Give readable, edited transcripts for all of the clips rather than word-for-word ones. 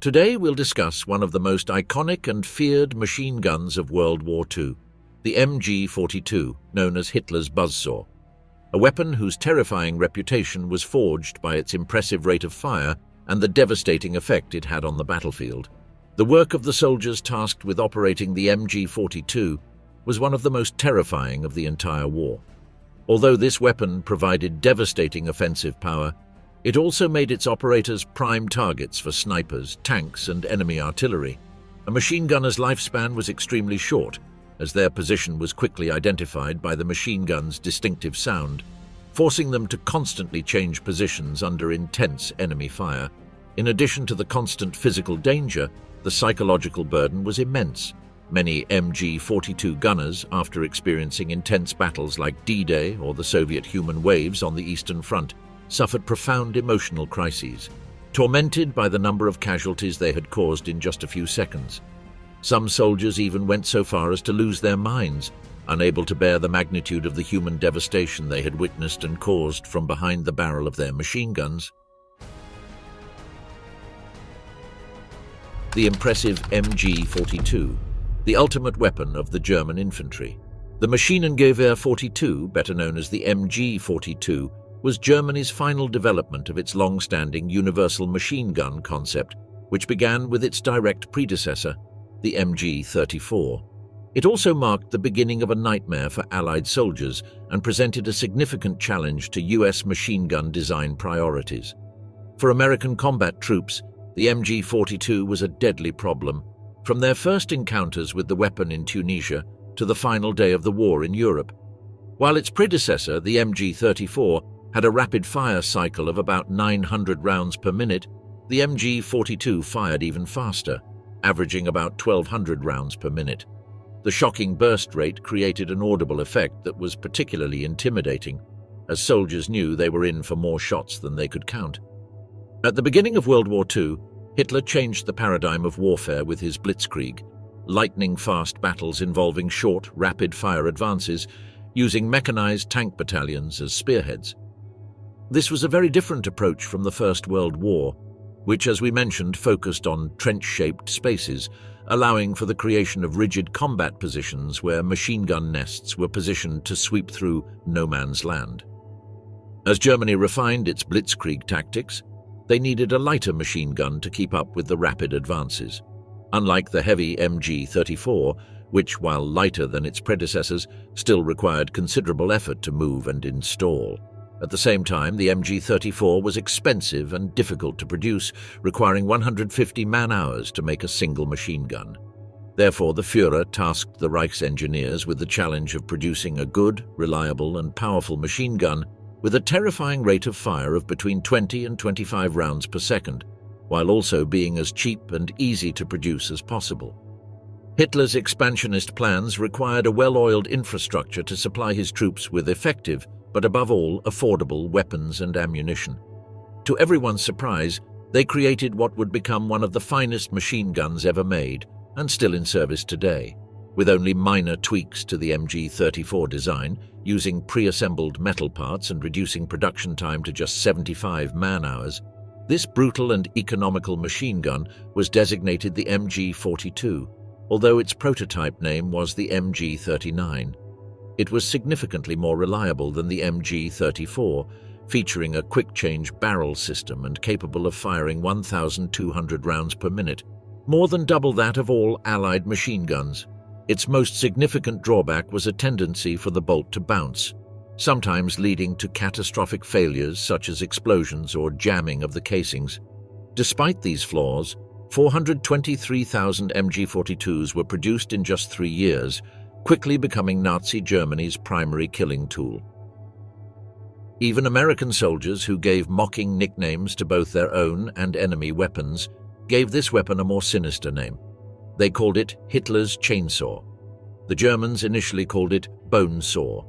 Today we'll discuss one of the most iconic and feared machine guns of World War II, the MG-42, known as Hitler's buzzsaw, a weapon whose terrifying reputation was forged by its impressive rate of fire and the devastating effect it had on the battlefield. The work of the soldiers tasked with operating the MG-42 was one of the most terrifying of the entire war. Although this weapon provided devastating offensive power, it also made its operators prime targets for snipers, tanks, and enemy artillery. A machine gunner's lifespan was extremely short, as their position was quickly identified by the machine gun's distinctive sound, forcing them to constantly change positions under intense enemy fire. In addition to the constant physical danger, the psychological burden was immense. Many MG-42 gunners, after experiencing intense battles like D-Day or the Soviet human waves on the Eastern Front, suffered profound emotional crises, tormented by the number of casualties they had caused in just a few seconds. Some soldiers even went so far as to lose their minds, unable to bear the magnitude of the human devastation they had witnessed and caused from behind the barrel of their machine guns. The impressive MG-42, the ultimate weapon of the German infantry. The Maschinengewehr 42, better known as the MG-42, was Germany's final development of its long-standing universal machine gun concept, which began with its direct predecessor, the MG-34. It also marked the beginning of a nightmare for Allied soldiers and presented a significant challenge to US machine gun design priorities. For American combat troops, the MG-42 was a deadly problem, from their first encounters with the weapon in Tunisia to the final day of the war in Europe. While its predecessor, the MG-34, had a rapid-fire cycle of about 900 rounds per minute, the MG-42 fired even faster, averaging about 1,200 rounds per minute. The shocking burst rate created an audible effect that was particularly intimidating, as soldiers knew they were in for more shots than they could count. At the beginning of World War II, Hitler changed the paradigm of warfare with his blitzkrieg, lightning-fast battles involving short, rapid-fire advances, using mechanized tank battalions as spearheads. This was a very different approach from the First World War, which, as we mentioned, focused on trench-shaped spaces, allowing for the creation of rigid combat positions where machine gun nests were positioned to sweep through no man's land. As Germany refined its blitzkrieg tactics, they needed a lighter machine gun to keep up with the rapid advances. Unlike the heavy MG-34, which, while lighter than its predecessors, still required considerable effort to move and install. At the same time, the MG-34 was expensive and difficult to produce, requiring 150 man-hours to make a single machine gun. Therefore, the Führer tasked the Reich's engineers with the challenge of producing a good, reliable, and powerful machine gun with a terrifying rate of fire of between 20 and 25 rounds per second, while also being as cheap and easy to produce as possible. Hitler's expansionist plans required a well-oiled infrastructure to supply his troops with effective, but above all, affordable weapons and ammunition. To everyone's surprise, they created what would become one of the finest machine guns ever made, and still in service today. With only minor tweaks to the MG-34 design, using pre-assembled metal parts and reducing production time to just 75 man-hours, this brutal and economical machine gun was designated the MG-42, although its prototype name was the MG-39. It was significantly more reliable than the MG-34, featuring a quick-change barrel system and capable of firing 1,200 rounds per minute, more than double that of all Allied machine guns. Its most significant drawback was a tendency for the bolt to bounce, sometimes leading to catastrophic failures such as explosions or jamming of the casings. Despite these flaws, 423,000 MG-42s were produced in just 3 years, quickly becoming Nazi Germany's primary killing tool. Even American soldiers, who gave mocking nicknames to both their own and enemy weapons, gave this weapon a more sinister name. They called it Hitler's chainsaw. The Germans initially called it bone saw,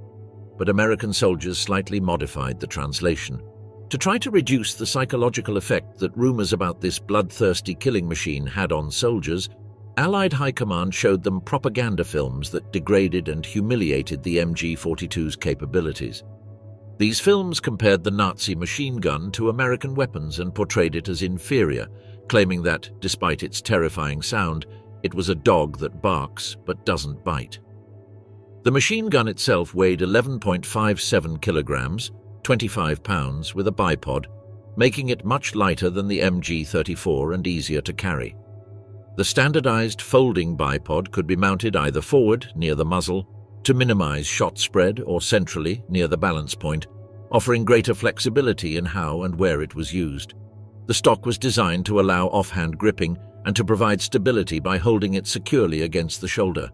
but American soldiers slightly modified the translation. To try to reduce the psychological effect that rumors about this bloodthirsty killing machine had on soldiers, Allied High Command showed them propaganda films that degraded and humiliated the MG-42's capabilities. These films compared the Nazi machine gun to American weapons and portrayed it as inferior, claiming that, despite its terrifying sound, it was a dog that barks but doesn't bite. The machine gun itself weighed 11.57 kilograms, 25 pounds, with a bipod, making it much lighter than the MG-34 and easier to carry. The standardized folding bipod could be mounted either forward, near the muzzle, to minimize shot spread, or centrally, near the balance point, offering greater flexibility in how and where it was used. The stock was designed to allow offhand gripping and to provide stability by holding it securely against the shoulder.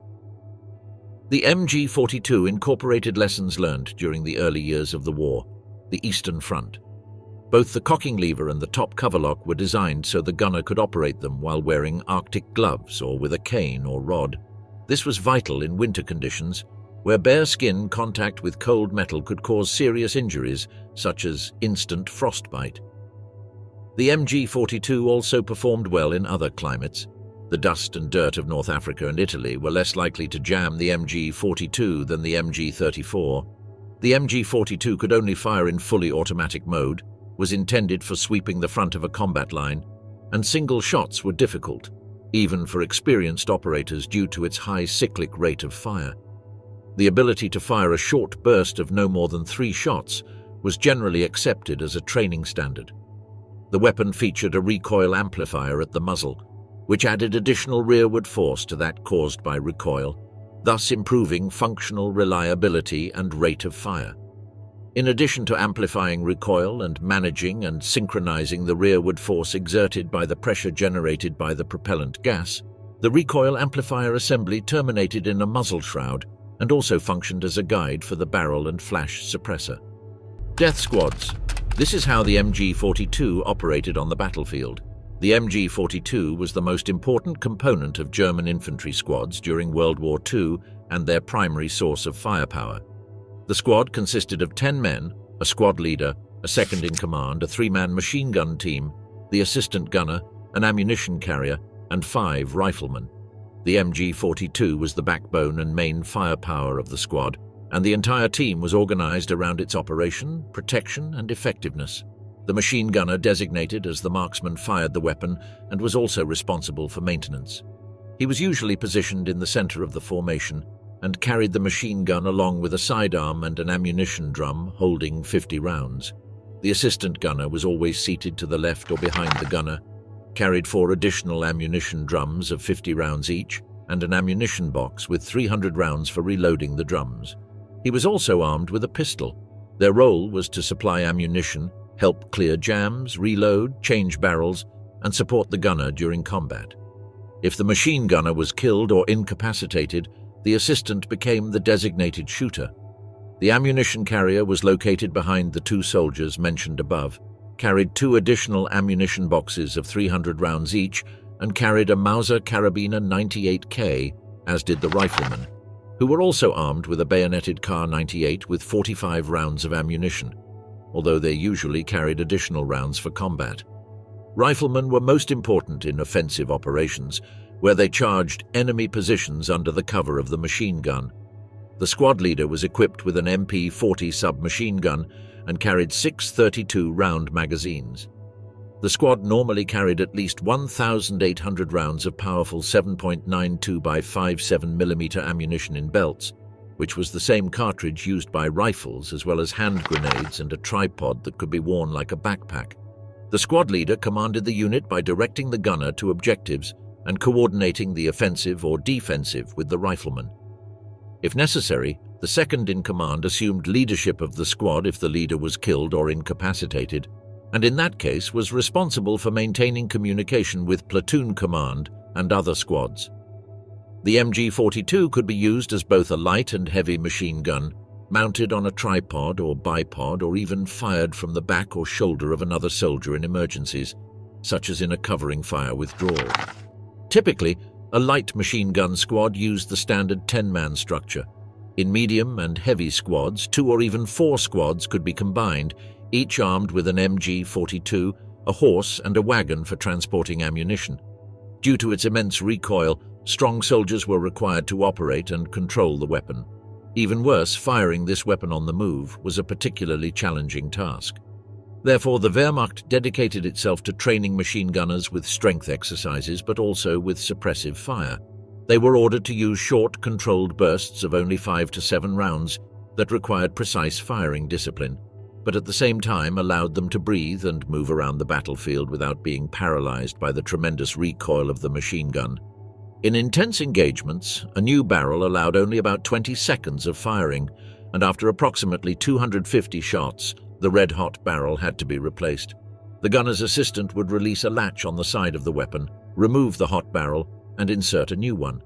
The MG-42 incorporated lessons learned during the early years of the war, the Eastern Front. Both the cocking lever and the top cover lock were designed so the gunner could operate them while wearing Arctic gloves or with a cane or rod. This was vital in winter conditions, where bare skin contact with cold metal could cause serious injuries, such as instant frostbite. The MG-42 also performed well in other climates. The dust and dirt of North Africa and Italy were less likely to jam the MG-42 than the MG-34. The MG-42 could only fire in fully automatic mode, was intended for sweeping the front of a combat line, and single shots were difficult, even for experienced operators due to its high cyclic rate of fire. The ability to fire a short burst of no more than 3 shots was generally accepted as a training standard. The weapon featured a recoil amplifier at the muzzle, which added additional rearward force to that caused by recoil, thus improving functional reliability and rate of fire. In addition to amplifying recoil and managing and synchronizing the rearward force exerted by the pressure generated by the propellant gas, the recoil amplifier assembly terminated in a muzzle shroud and also functioned as a guide for the barrel and flash suppressor. Death squads. This is how the MG-42 operated on the battlefield. The MG-42 was the most important component of German infantry squads during World War II and their primary source of firepower. The squad consisted of 10 men, a squad leader, a second-in-command, a 3-man machine gun team, the assistant gunner, an ammunition carrier, and 5 riflemen. The MG-42 was the backbone and main firepower of the squad, and the entire team was organized around its operation, protection, and effectiveness. The machine gunner designated as the marksman fired the weapon and was also responsible for maintenance. He was usually positioned in the center of the formation and carried the machine gun along with a sidearm and an ammunition drum holding 50 rounds. The assistant gunner was always seated to the left or behind the gunner, carried 4 additional ammunition drums of 50 rounds each, and an ammunition box with 300 rounds for reloading the drums. He was also armed with a pistol. Their role was to supply ammunition, help clear jams, reload, change barrels, and support the gunner during combat. If the machine gunner was killed or incapacitated, the assistant became the designated shooter. The ammunition carrier was located behind the 2 soldiers mentioned above, carried 2 additional ammunition boxes of 300 rounds each, and carried a Mauser Carabiner 98K, as did the riflemen, who were also armed with a bayoneted Kar 98 with 45 rounds of ammunition, although they usually carried additional rounds for combat. Riflemen were most important in offensive operations, where they charged enemy positions under the cover of the machine gun. The squad leader was equipped with an MP-40 submachine gun and carried 6 32-round magazines. The squad normally carried at least 1,800 rounds of powerful 7.92 by 5.7 mm ammunition in belts, which was the same cartridge used by rifles as well as hand grenades and a tripod that could be worn like a backpack. The squad leader commanded the unit by directing the gunner to objectives and coordinating the offensive or defensive with the rifleman. If necessary, the second-in-command assumed leadership of the squad if the leader was killed or incapacitated, and in that case was responsible for maintaining communication with platoon command and other squads. The MG-42 could be used as both a light and heavy machine gun, mounted on a tripod or bipod, or even fired from the back or shoulder of another soldier in emergencies, such as in a covering fire withdrawal. Typically, a light machine gun squad used the standard 10-man structure. In medium and heavy squads, 2 or even 4 squads could be combined, each armed with an MG-42, a horse, and a wagon for transporting ammunition. Due to its immense recoil, strong soldiers were required to operate and control the weapon. Even worse, firing this weapon on the move was a particularly challenging task. Therefore, the Wehrmacht dedicated itself to training machine gunners with strength exercises, but also with suppressive fire. They were ordered to use short, controlled bursts of only 5 to 7 rounds that required precise firing discipline, but at the same time allowed them to breathe and move around the battlefield without being paralyzed by the tremendous recoil of the machine gun. In intense engagements, a new barrel allowed only about 20 seconds of firing, and after approximately 250 shots, the red-hot barrel had to be replaced. The gunner's assistant would release a latch on the side of the weapon, remove the hot barrel, and insert a new one.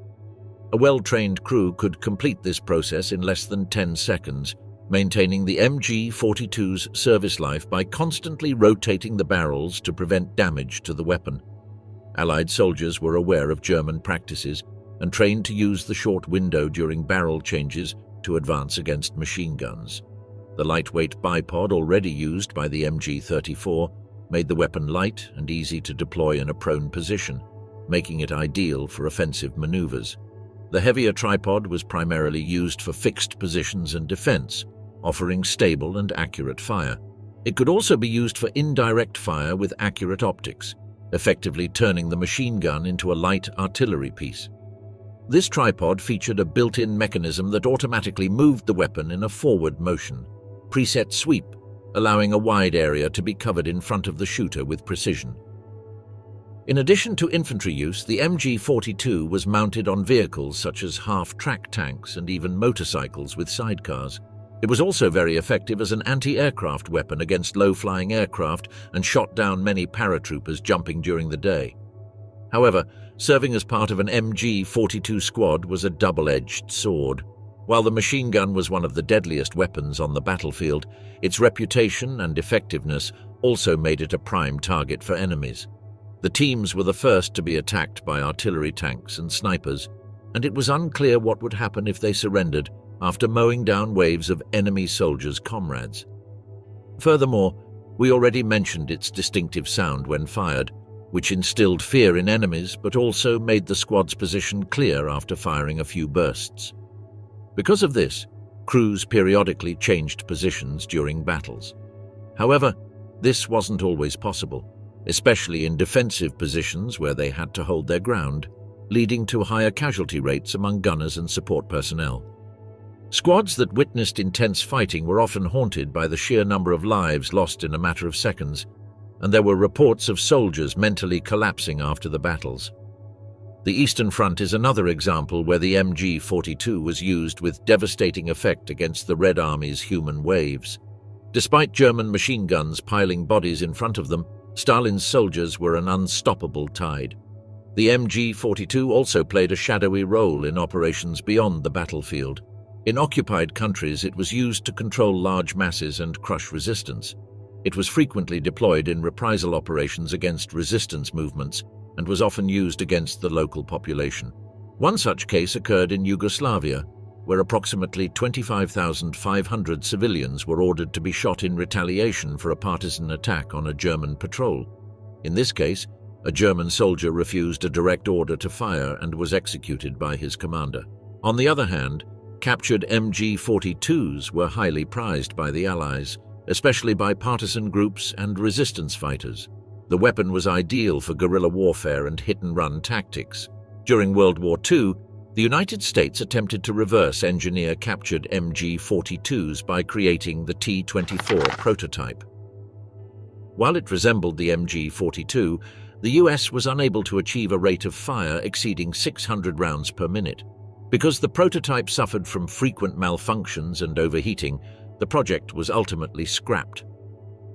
A well-trained crew could complete this process in less than 10 seconds, maintaining the MG-42's service life by constantly rotating the barrels to prevent damage to the weapon. Allied soldiers were aware of German practices and trained to use the short window during barrel changes to advance against machine guns. The lightweight bipod already used by the MG-34 made the weapon light and easy to deploy in a prone position, making it ideal for offensive maneuvers. The heavier tripod was primarily used for fixed positions and defense, offering stable and accurate fire. It could also be used for indirect fire with accurate optics, effectively turning the machine gun into a light artillery piece. This tripod featured a built-in mechanism that automatically moved the weapon in a forward motion, preset sweep, allowing a wide area to be covered in front of the shooter with precision. In addition to infantry use, the MG-42 was mounted on vehicles such as half-track tanks and even motorcycles with sidecars. It was also very effective as an anti-aircraft weapon against low-flying aircraft and shot down many paratroopers jumping during the day. However, serving as part of an MG-42 squad was a double-edged sword. While the machine gun was one of the deadliest weapons on the battlefield, its reputation and effectiveness also made it a prime target for enemies. The teams were the first to be attacked by artillery tanks and snipers, and it was unclear what would happen if they surrendered after mowing down waves of enemy soldiers' comrades. Furthermore, we already mentioned its distinctive sound when fired, which instilled fear in enemies but also made the squad's position clear after firing a few bursts. Because of this, crews periodically changed positions during battles. However, this wasn't always possible, especially in defensive positions where they had to hold their ground, leading to higher casualty rates among gunners and support personnel. Squads that witnessed intense fighting were often haunted by the sheer number of lives lost in a matter of seconds, and there were reports of soldiers mentally collapsing after the battles. The Eastern Front is another example where the MG-42 was used with devastating effect against the Red Army's human waves. Despite German machine guns piling bodies in front of them, Stalin's soldiers were an unstoppable tide. The MG-42 also played a shadowy role in operations beyond the battlefield. In occupied countries, it was used to control large masses and crush resistance. It was frequently deployed in reprisal operations against resistance movements and was often used against the local population. One such case occurred in Yugoslavia, where approximately 25,500 civilians were ordered to be shot in retaliation for a partisan attack on a German patrol. In this case, a German soldier refused a direct order to fire and was executed by his commander. On the other hand, captured MG-42s were highly prized by the Allies, especially by partisan groups and resistance fighters. The weapon was ideal for guerrilla warfare and hit-and-run tactics. During World War II, the United States attempted to reverse engineer captured MG-42s by creating the T-24 prototype. While it resembled the MG-42, the US was unable to achieve a rate of fire exceeding 600 rounds per minute. Because the prototype suffered from frequent malfunctions and overheating, the project was ultimately scrapped.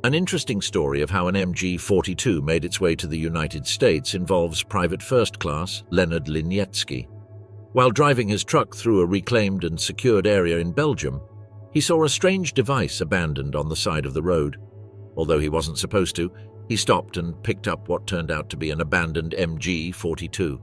An interesting story of how an MG-42 made its way to the United States involves Private First Class Leonard Linietsky. While driving his truck through a reclaimed and secured area in Belgium, he saw a strange device abandoned on the side of the road. Although he wasn't supposed to, he stopped and picked up what turned out to be an abandoned MG-42.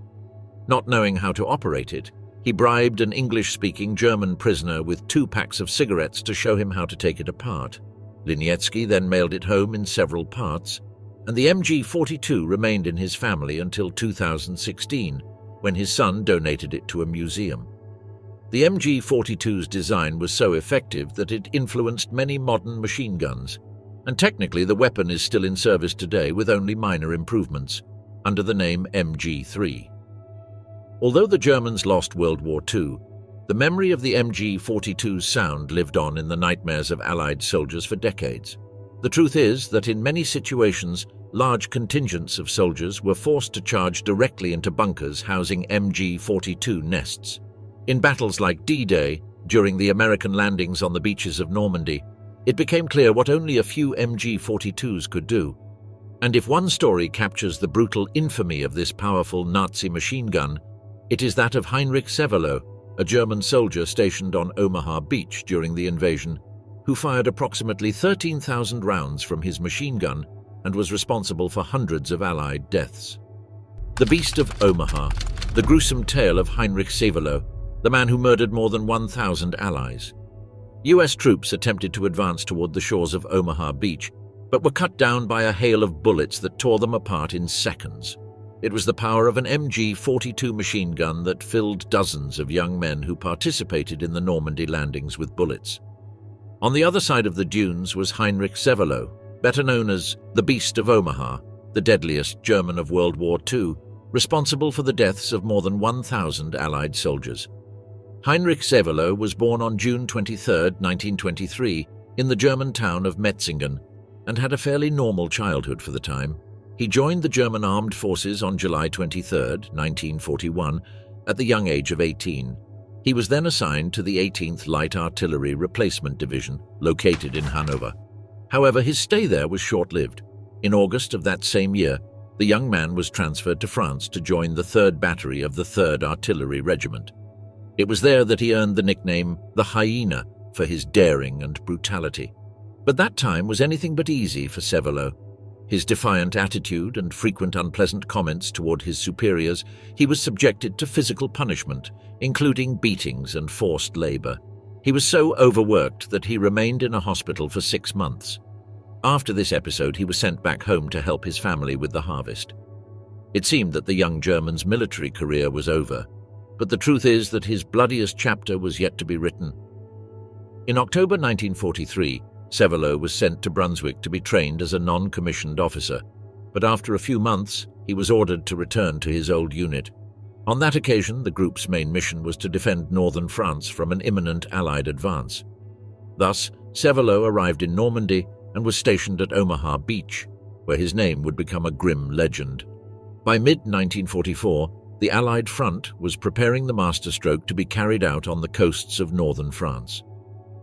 Not knowing how to operate it, he bribed an English-speaking German prisoner with 2 packs of cigarettes to show him how to take it apart. Linietsky then mailed it home in several parts, and the MG-42 remained in his family until 2016, when his son donated it to a museum. The MG-42's design was so effective that it influenced many modern machine guns, and technically the weapon is still in service today with only minor improvements, under the name MG-3. Although the Germans lost World War II, the memory of the MG-42's sound lived on in the nightmares of Allied soldiers for decades. The truth is that in many situations, large contingents of soldiers were forced to charge directly into bunkers housing MG-42 nests. In battles like D-Day, during the American landings on the beaches of Normandy, it became clear what only a few MG-42s could do. And if one story captures the brutal infamy of this powerful Nazi machine gun, it is that of Heinrich Severloh, a German soldier stationed on Omaha Beach during the invasion, who fired approximately 13,000 rounds from his machine gun and was responsible for hundreds of Allied deaths. The Beast of Omaha, the gruesome tale of Heinrich Severloh, the man who murdered more than 1,000 Allies. US troops attempted to advance toward the shores of Omaha Beach, but were cut down by a hail of bullets that tore them apart in seconds. It was the power of an MG-42 machine gun that filled dozens of young men who participated in the Normandy landings with bullets. On the other side of the dunes was Heinrich Severloh, better known as the Beast of Omaha, the deadliest German of World War II, responsible for the deaths of more than 1,000 Allied soldiers. Heinrich Severloh was born on June 23, 1923, in the German town of Metzingen, and had a fairly normal childhood for the time. He joined the German armed forces on July 23, 1941, at the young age of 18. He was then assigned to the 18th Light Artillery Replacement Division, located in Hanover. However, his stay there was short-lived. In August of that same year, the young man was transferred to France to join the 3rd Battery of the 3rd Artillery Regiment. It was there that he earned the nickname the Hyena for his daring and brutality. But that time was anything but easy for Severloh. His defiant attitude and frequent unpleasant comments toward his superiors, he was subjected to physical punishment, including beatings and forced labor. He was so overworked that he remained in a hospital for 6 months. After this episode, he was sent back home to help his family with the harvest. It seemed that the young German's military career was over, but the truth is that his bloodiest chapter was yet to be written. In October 1943, Severloh was sent to Brunswick to be trained as a non-commissioned officer, but after a few months, he was ordered to return to his old unit. On that occasion, the group's main mission was to defend northern France from an imminent Allied advance. Thus, Severloh arrived in Normandy and was stationed at Omaha Beach, where his name would become a grim legend. By mid-1944, the Allied front was preparing the masterstroke to be carried out on the coasts of northern France.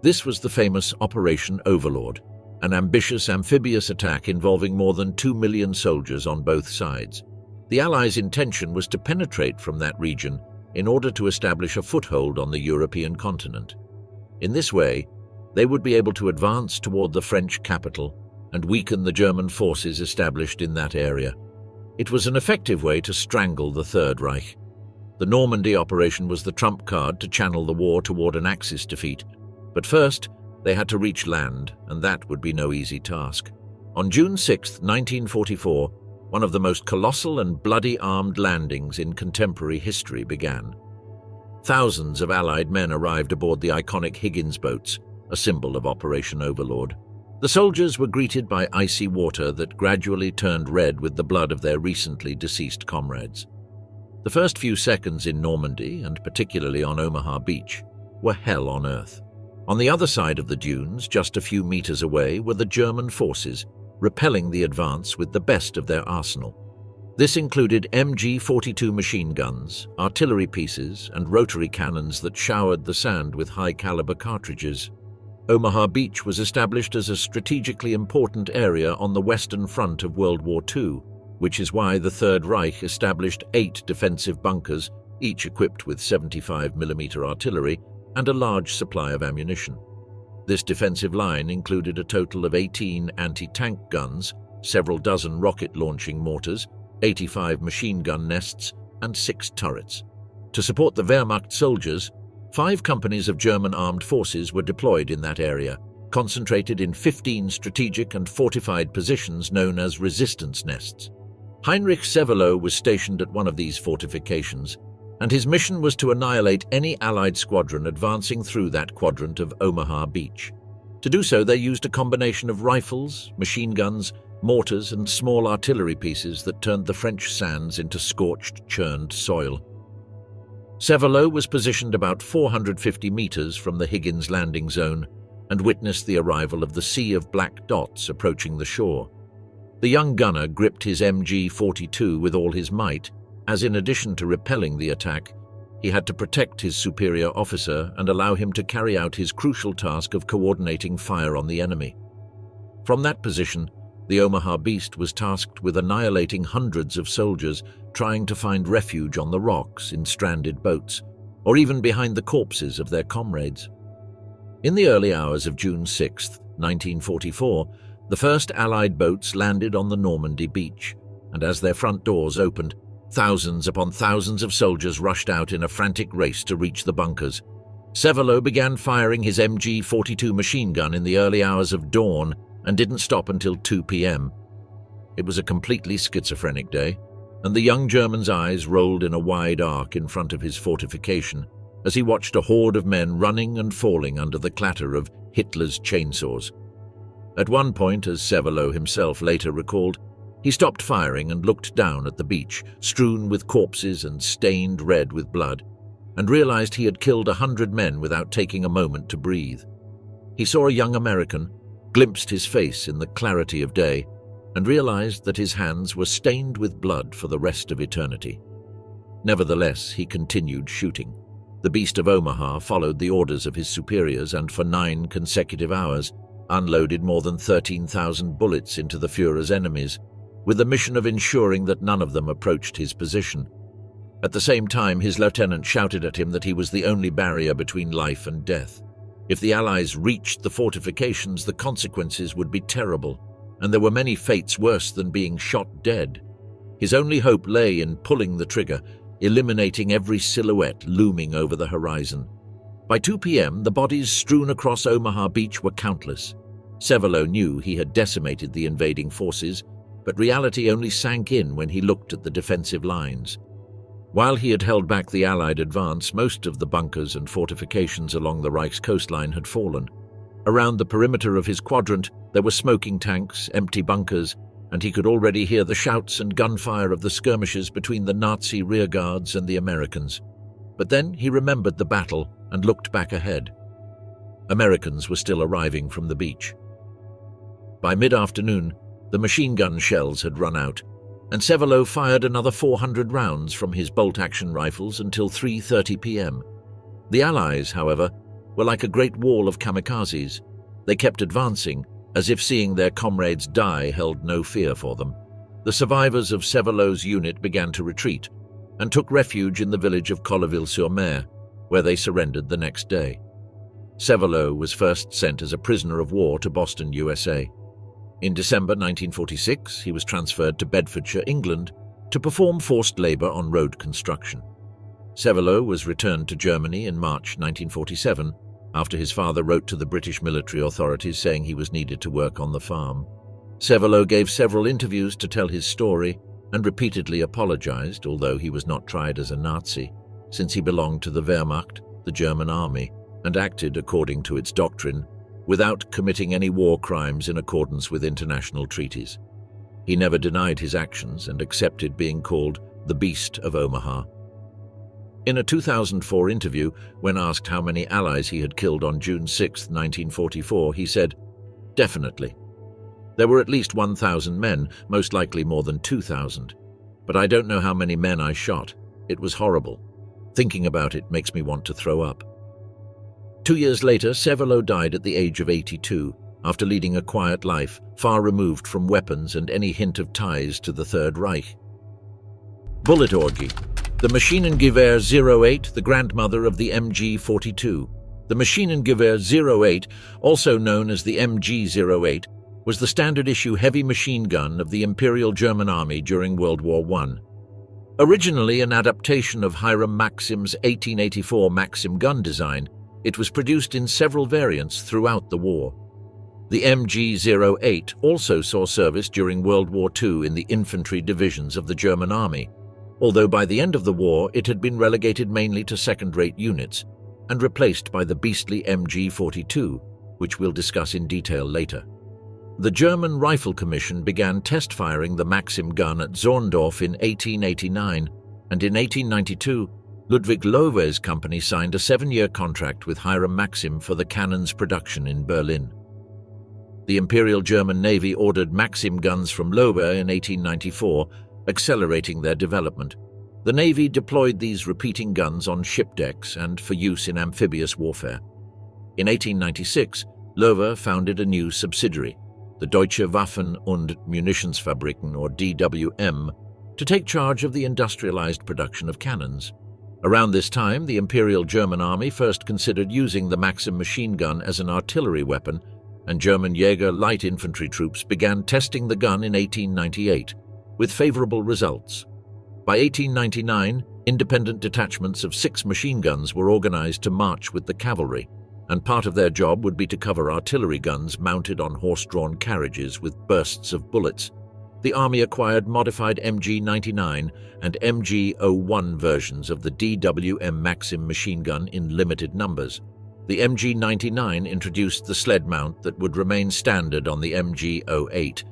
This was the famous Operation Overlord, an ambitious amphibious attack involving more than 2 million soldiers on both sides. The Allies' intention was to penetrate from that region in order to establish a foothold on the European continent. In this way, they would be able to advance toward the French capital and weaken the German forces established in that area. It was an effective way to strangle the Third Reich. The Normandy operation was the trump card to channel the war toward an Axis defeat. But first, they had to reach land, and that would be no easy task. On June 6, 1944, one of the most colossal and bloody armed landings in contemporary history began. Thousands of Allied men arrived aboard the iconic Higgins boats, a symbol of Operation Overlord. The soldiers were greeted by icy water that gradually turned red with the blood of their recently deceased comrades. The first few seconds in Normandy, and particularly on Omaha Beach, were hell on earth. On the other side of the dunes, just a few meters away, were the German forces, repelling the advance with the best of their arsenal. This included MG-42 machine guns, artillery pieces, and rotary cannons that showered the sand with high-caliber cartridges. Omaha Beach was established as a strategically important area on the Western Front of World War II, which is why the Third Reich established 8 defensive bunkers, each equipped with 75mm artillery, and a large supply of ammunition. This defensive line included a total of 18 anti-tank guns, several dozen rocket-launching mortars, 85 machine gun nests, and 6 turrets. To support the Wehrmacht soldiers, 5 companies of German armed forces were deployed in that area, concentrated in 15 strategic and fortified positions known as resistance nests. Heinrich Severloh was stationed at one of these fortifications, and his mission was to annihilate any Allied squadron advancing through that quadrant of Omaha Beach. To do so, they used a combination of rifles, machine guns, mortars, and small artillery pieces that turned the French sands into scorched, churned soil. Cervelo was positioned about 450 meters from the Higgins landing zone and witnessed the arrival of the sea of black dots approaching the shore. The young gunner gripped his MG-42 with all his might, as in addition to repelling the attack, he had to protect his superior officer and allow him to carry out his crucial task of coordinating fire on the enemy. From that position, the Omaha Beast was tasked with annihilating hundreds of soldiers trying to find refuge on the rocks in stranded boats, or even behind the corpses of their comrades. In the early hours of June 6, 1944, the first Allied boats landed on the Normandy beach, and as their front doors opened, thousands upon thousands of soldiers rushed out in a frantic race to reach the bunkers. Cervelo began firing his MG-42 machine gun in the early hours of dawn and didn't stop until 2 p.m. It was a completely schizophrenic day, and the young German's eyes rolled in a wide arc in front of his fortification as he watched a horde of men running and falling under the clatter of Hitler's chainsaws. At one point, as Cervelo himself later recalled, he stopped firing and looked down at the beach, strewn with corpses and stained red with blood, and realized he had killed 100 men without taking a moment to breathe. He saw a young American, glimpsed his face in the clarity of day, and realized that his hands were stained with blood for the rest of eternity. Nevertheless, he continued shooting. The Beast of Omaha followed the orders of his superiors and for 9 consecutive hours unloaded more than 13,000 bullets into the Führer's enemies, with the mission of ensuring that none of them approached his position. At the same time, his lieutenant shouted at him that he was the only barrier between life and death. If the Allies reached the fortifications, the consequences would be terrible, and there were many fates worse than being shot dead. His only hope lay in pulling the trigger, eliminating every silhouette looming over the horizon. By 2 p.m., the bodies strewn across Omaha Beach were countless. Cervelo knew he had decimated the invading forces, but reality only sank in when he looked at the defensive lines. While he had held back the Allied advance, most of the bunkers and fortifications along the Reich's coastline had fallen. Around the perimeter of his quadrant, there were smoking tanks, empty bunkers, and he could already hear the shouts and gunfire of the skirmishes between the Nazi rearguards and the Americans. But then he remembered the battle and looked back ahead. Americans were still arriving from the beach. By mid-afternoon, the machine gun shells had run out, and Cervelo fired another 400 rounds from his bolt-action rifles until 3:30 p.m. The Allies, however, were like a great wall of kamikazes. They kept advancing, as if seeing their comrades die held no fear for them. The survivors of Cervelo's unit began to retreat and took refuge in the village of Colleville-sur-Mer, where they surrendered the next day. Cervelo was first sent as a prisoner of war to Boston, USA. In December 1946, he was transferred to Bedfordshire, England, to perform forced labor on road construction. Cervelo was returned to Germany in March 1947, after his father wrote to the British military authorities saying he was needed to work on the farm. Cervelo gave several interviews to tell his story and repeatedly apologized, although he was not tried as a Nazi, since he belonged to the Wehrmacht, the German army, and acted according to its doctrine, without committing any war crimes in accordance with international treaties. He never denied his actions and accepted being called the Beast of Omaha. In a 2004 interview, when asked how many Allies he had killed on June 6, 1944, he said, "Definitely. There were at least 1,000 men, most likely more than 2,000. But I don't know how many men I shot. It was horrible. Thinking about it makes me want to throw up." 2 years later, Cervelo died at the age of 82, after leading a quiet life, far removed from weapons and any hint of ties to the Third Reich. Bullet Orgy. The Maschinengewehr 08, the grandmother of the MG-42. The Maschinengewehr 08, also known as the MG-08, was the standard-issue heavy machine gun of the Imperial German Army during World War I. Originally an adaptation of Hiram Maxim's 1884 Maxim gun design, it was produced in several variants throughout the war. The MG-08 also saw service during World War II in the infantry divisions of the German Army, although by the end of the war it had been relegated mainly to second-rate units and replaced by the beastly MG-42, which we'll discuss in detail later. The German Rifle Commission began test-firing the Maxim gun at Zorndorf in 1889, and in 1892, Ludwig Loewe's company signed a 7-year contract with Hiram Maxim for the cannon's production in Berlin. The Imperial German Navy ordered Maxim guns from Loewe in 1894, accelerating their development. The Navy deployed these repeating guns on ship decks and for use in amphibious warfare. In 1896, Loewe founded a new subsidiary, the Deutsche Waffen- und Munitionsfabriken, or DWM, to take charge of the industrialized production of cannons. Around this time, the Imperial German Army first considered using the Maxim machine gun as an artillery weapon, and German Jaeger light infantry troops began testing the gun in 1898, with favorable results. By 1899, independent detachments of 6 machine guns were organized to march with the cavalry, and part of their job would be to cover artillery guns mounted on horse-drawn carriages with bursts of bullets. The Army acquired modified MG-99 and MG-01 versions of the DWM Maxim machine gun in limited numbers. The MG-99 introduced the sled mount that would remain standard on the MG-08,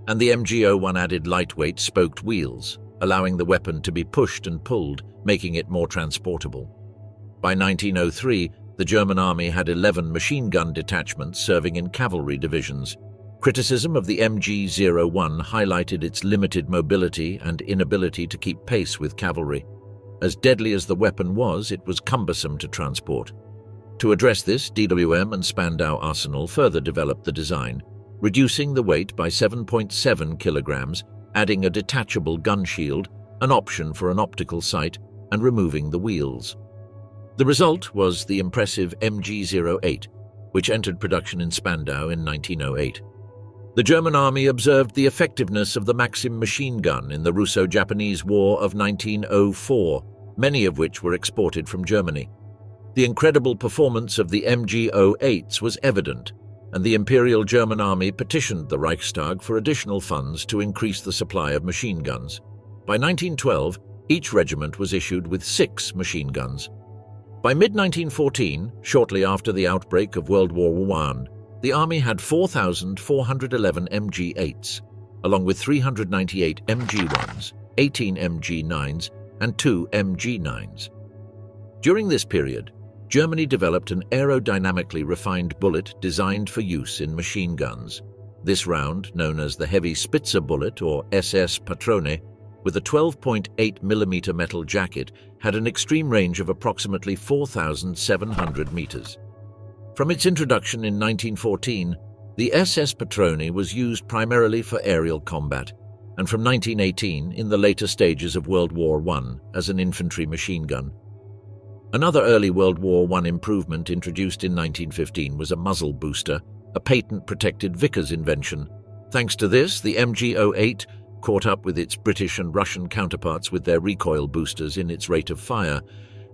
and the MG-01 added lightweight spoked wheels, allowing the weapon to be pushed and pulled, making it more transportable. By 1903, the German Army had 11 machine gun detachments serving in cavalry divisions. Criticism of the MG-01 highlighted its limited mobility and inability to keep pace with cavalry. As deadly as the weapon was, it was cumbersome to transport. To address this, DWM and Spandau Arsenal further developed the design, reducing the weight by 7.7 kilograms, adding a detachable gun shield, an option for an optical sight, and removing the wheels. The result was the impressive MG-08, which entered production in Spandau in 1908. The German Army observed the effectiveness of the Maxim machine gun in the Russo-Japanese War of 1904, many of which were exported from Germany. The incredible performance of the MG-08s was evident, and the Imperial German Army petitioned the Reichstag for additional funds to increase the supply of machine guns. By 1912, each regiment was issued with 6 machine guns. By mid-1914, shortly after the outbreak of World War I, the Army had 4,411 MG-8s, along with 398 MG-1s, 18 MG-9s, and 2 MG-9s. During this period, Germany developed an aerodynamically refined bullet designed for use in machine guns. This round, known as the heavy Spitzer bullet or SS Patrone, with a 12.8 mm metal jacket, had an extreme range of approximately 4,700 meters. From its introduction in 1914, the SS Patrone was used primarily for aerial combat, and from 1918 in the later stages of World War I as an infantry machine gun. Another early World War I improvement introduced in 1915 was a muzzle booster, a patent-protected Vickers invention. Thanks to this, the MG-08 caught up with its British and Russian counterparts with their recoil boosters in its rate of fire,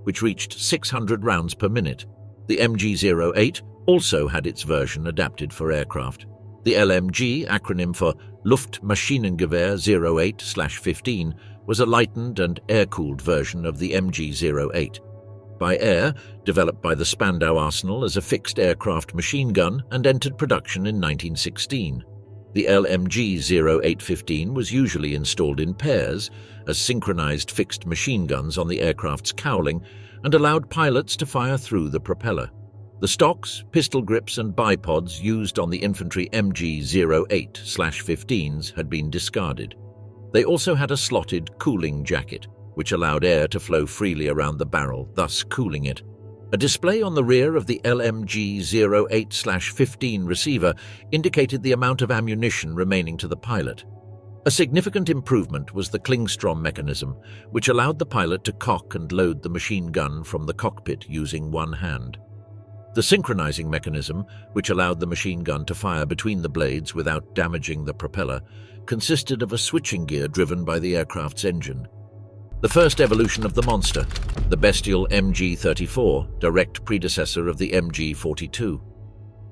which reached 600 rounds per minute. The MG-08 also had its version adapted for aircraft. The LMG, acronym for Luftmaschinengewehr 08/15, was a lightened and air-cooled version of the MG-08. By air, developed by the Spandau Arsenal as a fixed aircraft machine gun and entered production in 1916. The LMG-0815 was usually installed in pairs as synchronized fixed machine guns on the aircraft's cowling and allowed pilots to fire through the propeller. The stocks, pistol grips and bipods used on the infantry MG-08/15s had been discarded. They also had a slotted cooling jacket, which allowed air to flow freely around the barrel, thus cooling it. A display on the rear of the LMG-08/15 receiver indicated the amount of ammunition remaining to the pilot. A significant improvement was the Klingstrom mechanism, which allowed the pilot to cock and load the machine gun from the cockpit using one hand. The synchronizing mechanism, which allowed the machine gun to fire between the blades without damaging the propeller, consisted of a switching gear driven by the aircraft's engine. The first evolution of the monster, the bestial MG-34, direct predecessor of the MG-42.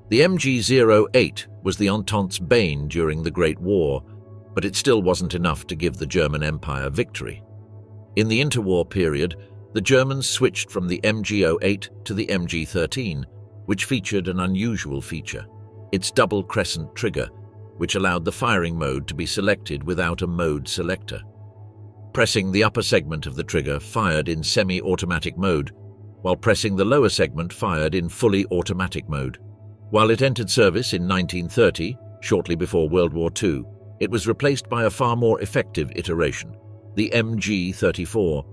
The MG-08 was the Entente's bane during the Great War, but it still wasn't enough to give the German Empire victory. In the interwar period, the Germans switched from the MG-08 to the MG-13, which featured an unusual feature: its double crescent trigger, which allowed the firing mode to be selected without a mode selector. Pressing the upper segment of the trigger fired in semi-automatic mode, while pressing the lower segment fired in fully automatic mode. While it entered service in 1930, shortly before World War II, it was replaced by a far more effective iteration, the MG-34.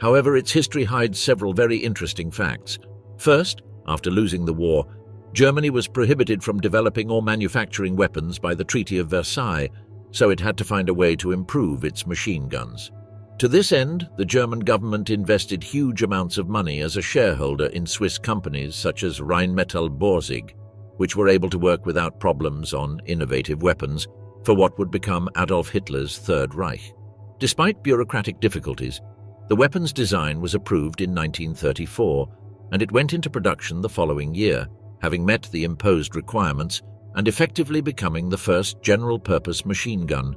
However, its history hides several very interesting facts. First, after losing the war, Germany was prohibited from developing or manufacturing weapons by the Treaty of Versailles, so it had to find a way to improve its machine guns. To this end, the German government invested huge amounts of money as a shareholder in Swiss companies such as Rheinmetall Borsig, which were able to work without problems on innovative weapons for what would become Adolf Hitler's Third Reich. Despite bureaucratic difficulties, the weapon's design was approved in 1934, and it went into production the following year, having met the imposed requirements and effectively becoming the first general-purpose machine gun.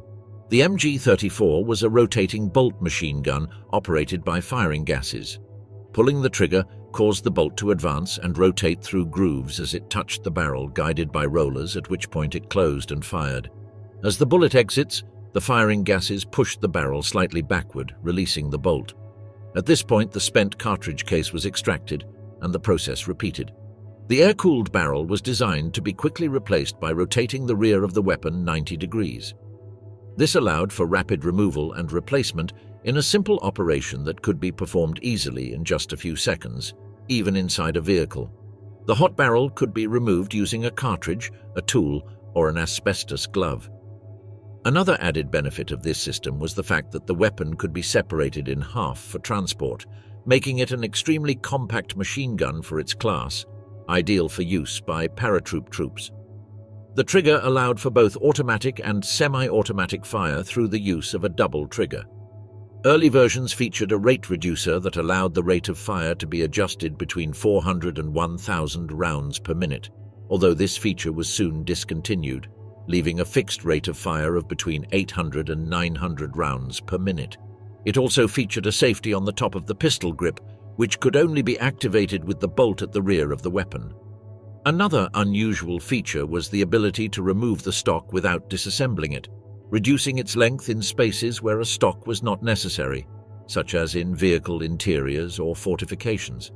The MG-34 was a rotating bolt machine gun operated by firing gases. Pulling the trigger caused the bolt to advance and rotate through grooves as it touched the barrel, guided by rollers, at which point it closed and fired. As the bullet exits, the firing gases pushed the barrel slightly backward, releasing the bolt. At this point, the spent cartridge case was extracted and the process repeated. The air-cooled barrel was designed to be quickly replaced by rotating the rear of the weapon 90 degrees. This allowed for rapid removal and replacement in a simple operation that could be performed easily in just a few seconds, even inside a vehicle. The hot barrel could be removed using a cartridge, a tool, or an asbestos glove. Another added benefit of this system was the fact that the weapon could be separated in half for transport, making it an extremely compact machine gun for its class, ideal for use by paratroop troops. The trigger allowed for both automatic and semi-automatic fire through the use of a double trigger. Early versions featured a rate reducer that allowed the rate of fire to be adjusted between 400 and 1,000 rounds per minute, although this feature was soon discontinued, leaving a fixed rate of fire of between 800 and 900 rounds per minute. It also featured a safety on the top of the pistol grip, which could only be activated with the bolt at the rear of the weapon. Another unusual feature was the ability to remove the stock without disassembling it, reducing its length in spaces where a stock was not necessary, such as in vehicle interiors or fortifications.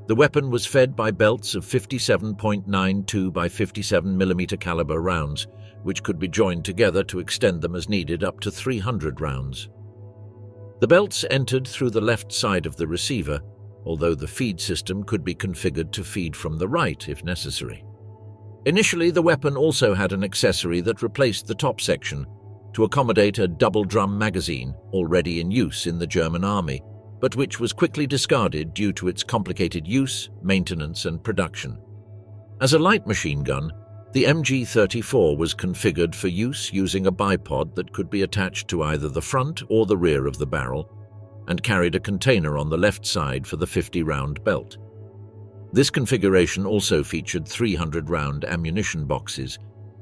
The weapon was fed by belts of 57.92 by 57 mm caliber rounds, which could be joined together to extend them as needed up to 300 rounds. The belts entered through the left side of the receiver, although the feed system could be configured to feed from the right if necessary. Initially, the weapon also had an accessory that replaced the top section to accommodate a double-drum magazine already in use in the German army, but which was quickly discarded due to its complicated use, maintenance, and production. As a light machine gun, the MG-34 was configured for use using a bipod that could be attached to either the front or the rear of the barrel, and carried a container on the left side for the 50-round belt. This configuration also featured 300-round ammunition boxes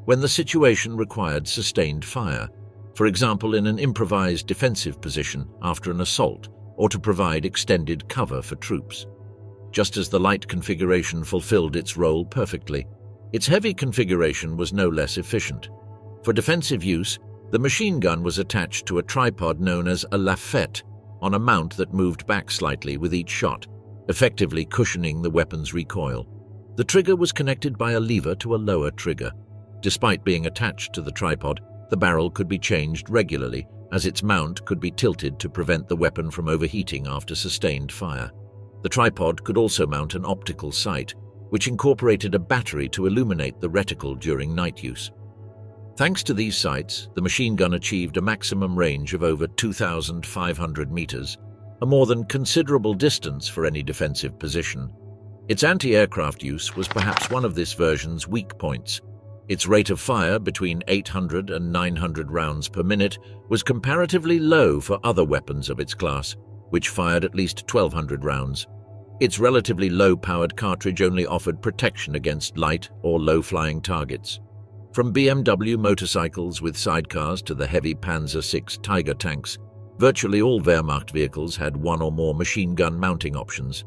when the situation required sustained fire, for example in an improvised defensive position after an assault, or to provide extended cover for troops. Just as the light configuration fulfilled its role perfectly, its heavy configuration was no less efficient. For defensive use, the machine gun was attached to a tripod known as a lafette on a mount that moved back slightly with each shot, effectively cushioning the weapon's recoil. The trigger was connected by a lever to a lower trigger. Despite being attached to the tripod, the barrel could be changed regularly, as its mount could be tilted to prevent the weapon from overheating after sustained fire. The tripod could also mount an optical sight, which incorporated a battery to illuminate the reticle during night use. Thanks to these sights, the machine gun achieved a maximum range of over 2,500 meters, a more than considerable distance for any defensive position. Its anti-aircraft use was perhaps one of this version's weak points. Its rate of fire, between 800 and 900 rounds per minute, was comparatively low for other weapons of its class, which fired at least 1,200 rounds. Its relatively low-powered cartridge only offered protection against light or low-flying targets. From BMW motorcycles with sidecars to the heavy Panzer VI Tiger tanks, virtually all Wehrmacht vehicles had one or more machine gun mounting options.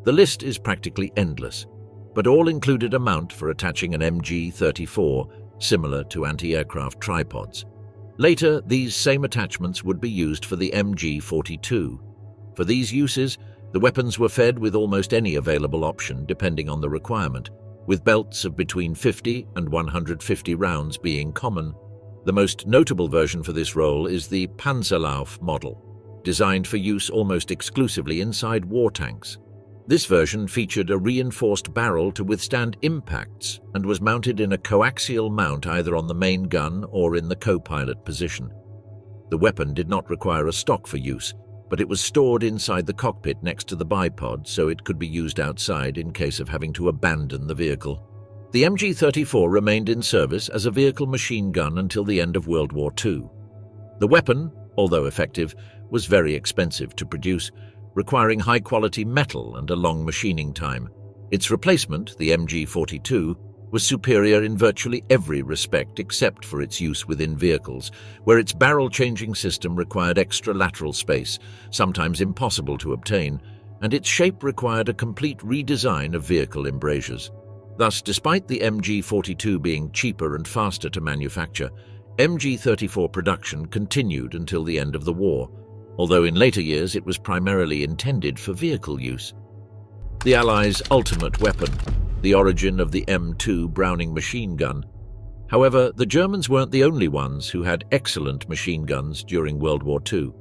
The list is practically endless. but all included a mount for attaching an MG-34, similar to anti-aircraft tripods. Later, these same attachments would be used for the MG-42. For these uses, the weapons were fed with almost any available option depending on the requirement, with belts of between 50 and 150 rounds being common. The most notable version for this role is the Panzerlauf model, designed for use almost exclusively inside war tanks. This version featured a reinforced barrel to withstand impacts and was mounted in a coaxial mount either on the main gun or in the co-pilot position. The weapon did not require a stock for use, but it was stored inside the cockpit next to the bipod so it could be used outside in case of having to abandon the vehicle. The MG-34 remained in service as a vehicle machine gun until the end of World War II. The weapon, although effective, was very expensive to produce, requiring high-quality metal and a long machining time. Its replacement, the MG-42, was superior in virtually every respect except for its use within vehicles, where its barrel-changing system required extra lateral space, sometimes impossible to obtain, and its shape required a complete redesign of vehicle embrasures. Thus, despite the MG-42 being cheaper and faster to manufacture, MG-34 production continued until the end of the war, although in later years it was primarily intended for vehicle use. The Allies' ultimate weapon, the origin of the M2 Browning machine gun. However, the Germans weren't the only ones who had excellent machine guns during World War II.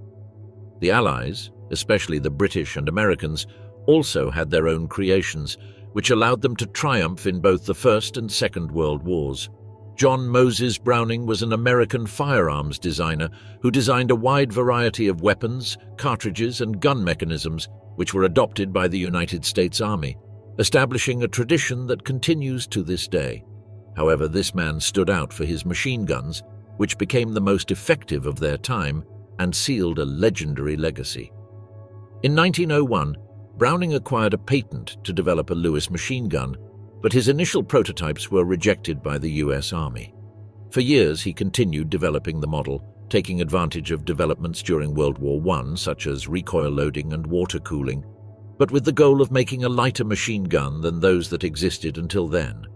The Allies, especially the British and Americans, also had their own creations, which allowed them to triumph in both the First and Second World Wars. John Moses Browning was an American firearms designer who designed a wide variety of weapons, cartridges, and gun mechanisms which were adopted by the United States Army, establishing a tradition that continues to this day. However, this man stood out for his machine guns, which became the most effective of their time and sealed a legendary legacy. In 1901, Browning acquired a patent to develop a Lewis machine gun, but his initial prototypes were rejected by the US Army. For years, he continued developing the model, taking advantage of developments during World War I, such as recoil loading and water cooling, but with the goal of making a lighter machine gun than those that existed until then.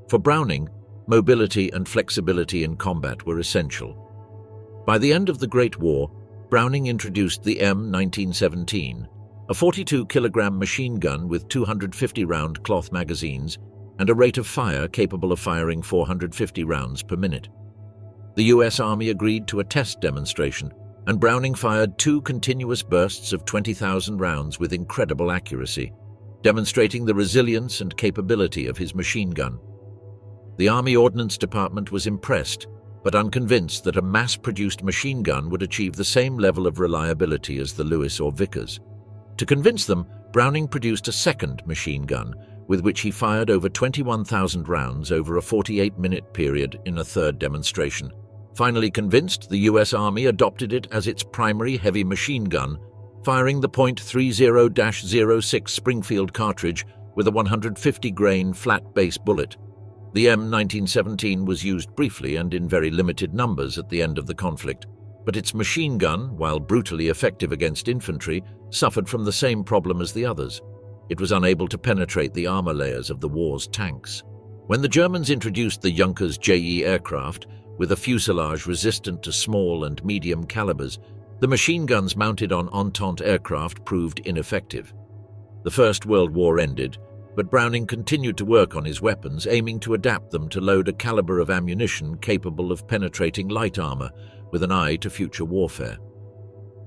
For Browning, mobility and flexibility in combat were essential. By the end of the Great War, Browning introduced the M1917, a 42-kilogram machine gun with 250-round cloth magazines and a rate of fire capable of firing 450 rounds per minute. The US Army agreed to a test demonstration, and Browning fired 2 continuous bursts of 20,000 rounds with incredible accuracy, demonstrating the resilience and capability of his machine gun. The Army Ordnance Department was impressed, but unconvinced that a mass-produced machine gun would achieve the same level of reliability as the Lewis or Vickers. To convince them, Browning produced a second machine gun, with which he fired over 21,000 rounds over a 48-minute period in a third demonstration. Finally convinced, the US Army adopted it as its primary heavy machine gun, firing the .30-06 Springfield cartridge with a 150-grain flat-base bullet. The M1917 was used briefly and in very limited numbers at the end of the conflict, but its machine gun, while brutally effective against infantry, suffered from the same problem as the others. It was unable to penetrate the armor layers of the war's tanks. When the Germans introduced the Junkers JE aircraft, with a fuselage resistant to small and medium calibers, the machine guns mounted on Entente aircraft proved ineffective. The First World War ended, but Browning continued to work on his weapons, aiming to adapt them to load a caliber of ammunition capable of penetrating light armor, with an eye to future warfare.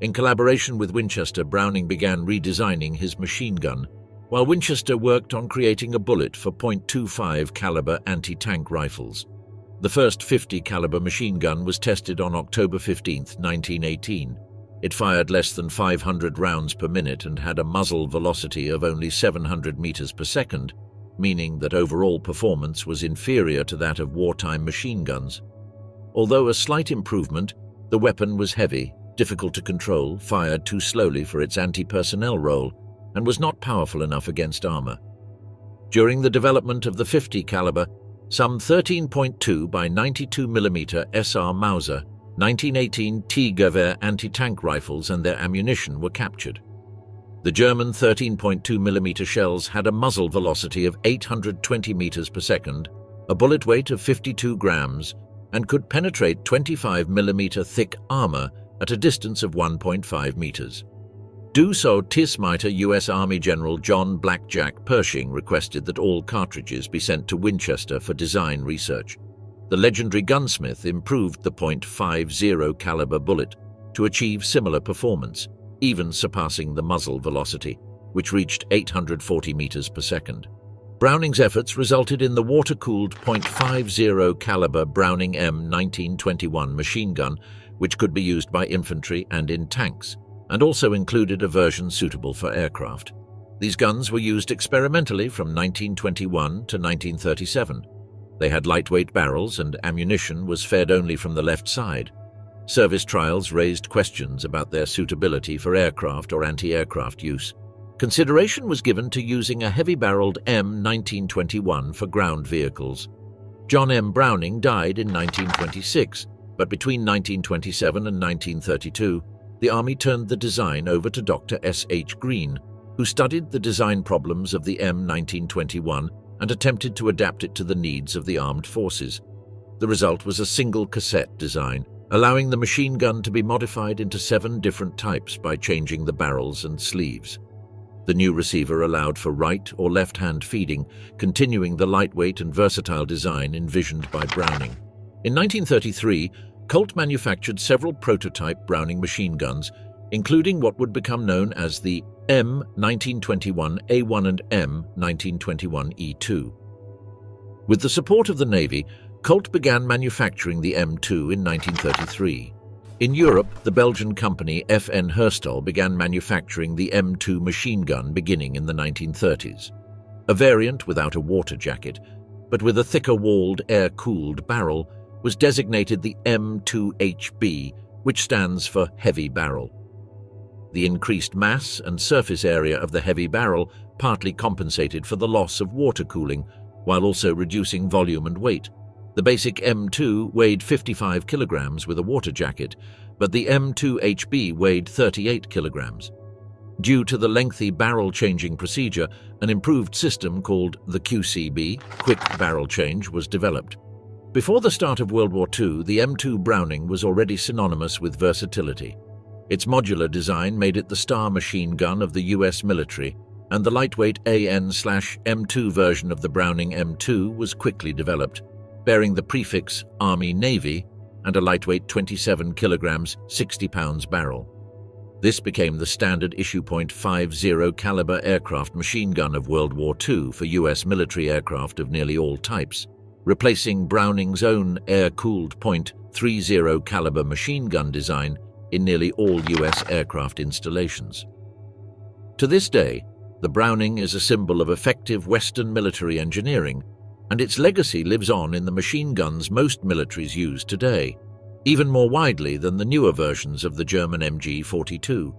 In collaboration with Winchester, Browning began redesigning his machine gun, while Winchester worked on creating a bullet for .25 caliber anti-tank rifles. The first 50 caliber machine gun was tested on October 15, 1918. It fired less than 500 rounds per minute and had a muzzle velocity of only 700 meters per second, meaning that overall performance was inferior to that of wartime machine guns. Although a slight improvement, the weapon was heavy, difficult to control, fired too slowly for its anti-personnel role, and was not powerful enough against armor. During the development of the 50 caliber, some 13.2 by 92 mm SR Mauser 1918 T-Gewehr anti-tank rifles and their ammunition were captured. The German 13.2mm shells had a muzzle velocity of 820 meters per second, a bullet weight of 52 grams, and could penetrate 25mm thick armor at a distance of 1.5 meters. Tismiter U.S. Army General John Blackjack Pershing requested that all cartridges be sent to Winchester for design research. The legendary gunsmith improved the .50 caliber bullet to achieve similar performance, even surpassing the muzzle velocity, which reached 840 meters per second. Browning's efforts resulted in the water-cooled .50 caliber Browning M1921 machine gun, which could be used by infantry and in tanks, and also included a version suitable for aircraft. These guns were used experimentally from 1921 to 1937. They had lightweight barrels and ammunition was fed only from the left side. Service trials raised questions about their suitability for aircraft or anti-aircraft use. Consideration was given to using a heavy-barreled M1921 for ground vehicles. John M. Browning died in 1926, but between 1927 and 1932, the Army turned the design over to Dr. S. H. Green, who studied the design problems of the M1921 and attempted to adapt it to the needs of the armed forces. The result was a single cassette design, allowing the machine gun to be modified into 7 different types by changing the barrels and sleeves. The new receiver allowed for right or left-hand feeding, continuing the lightweight and versatile design envisioned by Browning. In 1933, Colt manufactured several prototype Browning machine guns, including what would become known as the M1921A1 and M1921E2. With the support of the Navy, Colt began manufacturing the M2 in 1933. In Europe, the Belgian company FN Herstal began manufacturing the M2 machine gun beginning in the 1930s. A variant without a water jacket, but with a thicker-walled, air-cooled barrel, was designated the M2HB, which stands for heavy barrel. The increased mass and surface area of the heavy barrel partly compensated for the loss of water cooling, while also reducing volume and weight. The basic M2 weighed 55 kilograms with a water jacket, but the M2HB weighed 38 kilograms. Due to the lengthy barrel-changing procedure, an improved system called the QCB, Quick Barrel Change, was developed. Before the start of World War II, the M2 Browning was already synonymous with versatility. Its modular design made it the star machine gun of the U.S. military, and the lightweight AN/M2 version of the Browning M2 was quickly developed, bearing the prefix Army-Navy and a lightweight 27 kilograms, 60 pounds barrel. This became the standard issue .50 caliber aircraft machine gun of World War II for U.S. military aircraft of nearly all types, replacing Browning's own air-cooled .30 caliber machine gun design in nearly all U.S. aircraft installations. To this day, the Browning is a symbol of effective Western military engineering, and its legacy lives on in the machine guns most militaries use today, even more widely than the newer versions of the German MG-42.